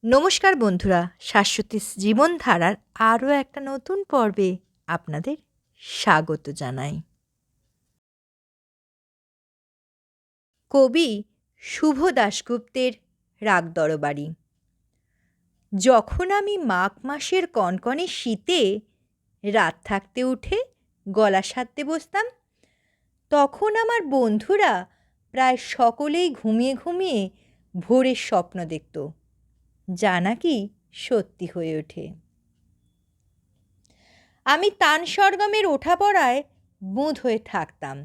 নমস্কার বন্ধুরা, শাশ্বতী জীবনধারার আরও একটা নতুন পর্বে আপনাদের স্বাগত জানাই। কবি শুভ দাশগুপ্তের রাগ দরবারি। যখন আমি মাঘ মাসের কনকনে শীতে রাত থাকতে উঠে গলা সাধতে বসতাম, তখন আমার বন্ধুরা প্রায় সকলেই ঘুমিয়ে ঘুমিয়ে ভোরের স্বপ্ন দেখত, যা নাকি সত্যি হয়ে ওঠে। আমি তান সরগমের ওঠাপড়ায় বুঁদ হয়ে থাকতাম,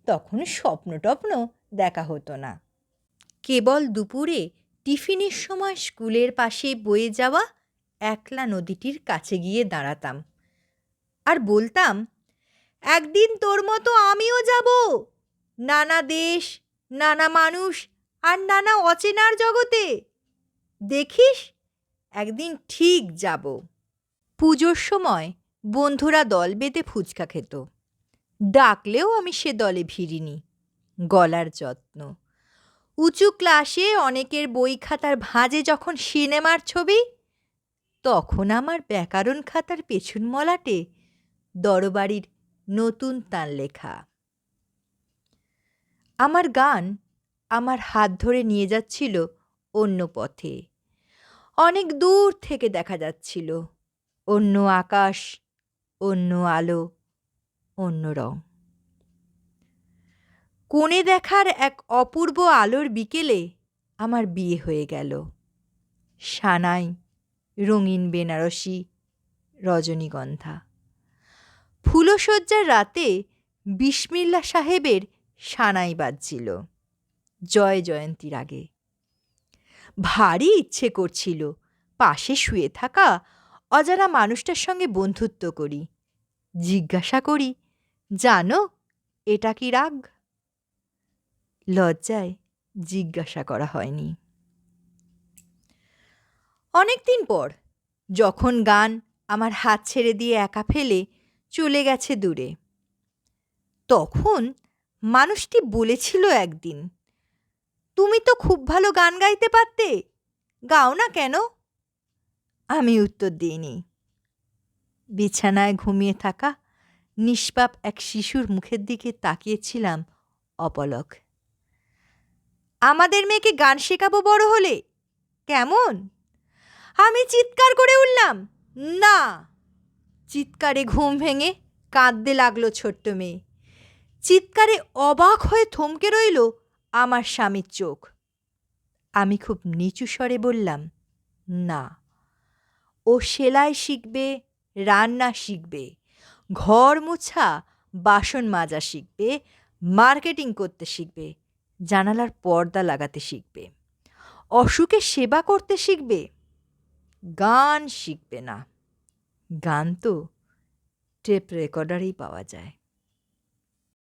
তখন স্বপ্ন টপ্ন দেখা হতো না। কেবল দুপুরে টিফিনের সময় স্কুলের পাশে বয়ে যাওয়া একলা নদীটির কাছে গিয়ে দাঁড়াতাম আর বলতাম, একদিন তোর মতো আমিও যাব, নানা দেশ, নানা মানুষ আর নানা অচেনার জগতে। দেখিস, একদিন ঠিক যাব। পুজোর সময় বন্ধুরা দল বেঁধে ফুচকা খেত, ডাকলেও আমি সে দলে ভিড়িনি। গলার যত্ন। উঁচু ক্লাসে অনেকের বই খাতার ভাঁজে যখন সিনেমার ছবি, তখন আমার ব্যাকরণ খাতার পেছন মলাটে দরবারির নতুন তান লেখা। আমার গান আমার হাত ধরে নিয়ে যাচ্ছিল অন্য পথে। অনেক দূর থেকে দেখা যাচ্ছিল অন্য আকাশ, অন্য আলো, অন্য রং। কোণে দেখার এক অপূর্ব আলোর বিকেলে আমার বিয়ে হয়ে গেল। সানাই, রঙিন বেনারসি, রজনীগন্ধা। ফুলশয্যার রাতে বিসমিল্লা সাহেবের সানাই বাজছিল জয় জয়ন্তীর আগে। ভারী ইচ্ছে করছিল পাশে শুয়ে থাকা অজানা মানুষটার সঙ্গে বন্ধুত্ব করি, জিজ্ঞাসা করি, জানো এটা কি রাগ? লজ্জায় জিজ্ঞাসা করা হয়নি। অনেকদিন পর যখন গান আমার হাত ছেড়ে দিয়ে একা ফেলে চলে গেছে দূরে, তখন মানুষটি বলেছিল একদিন, তুমি তো খুব ভালো গান গাইতে পারতে, গাও না কেন? আমি উত্তর দিইনি। বিছানায় ঘুমিয়ে থাকা নিষ্পাপ এক শিশুর মুখের দিকে তাকিয়েছিলাম অপলক। আমাদের মেয়েকে গান শেখাবো বড় হলে, কেমন? আমি চিৎকার করে উঠলাম, না! চিৎকারে ঘুম ভেঙে কাঁদতে লাগলো ছোট্ট মেয়ে। চিৎকারে অবাক হয়ে থমকে রইল আমার স্বামীর চোখ। আমি খুব নিচু স্বরে বললাম, না, ও সেলাই শিখবে, রান্না শিখবে, ঘর মোছা, বাসন মাজা শিখবে, মার্কেটিং করতে শিখবে, জানালার পর্দা লাগাতে শিখবে, অসুখে সেবা করতে শিখবে, গান শিখবে না। গান তো টেপ রেকর্ডারেই পাওয়া যায়।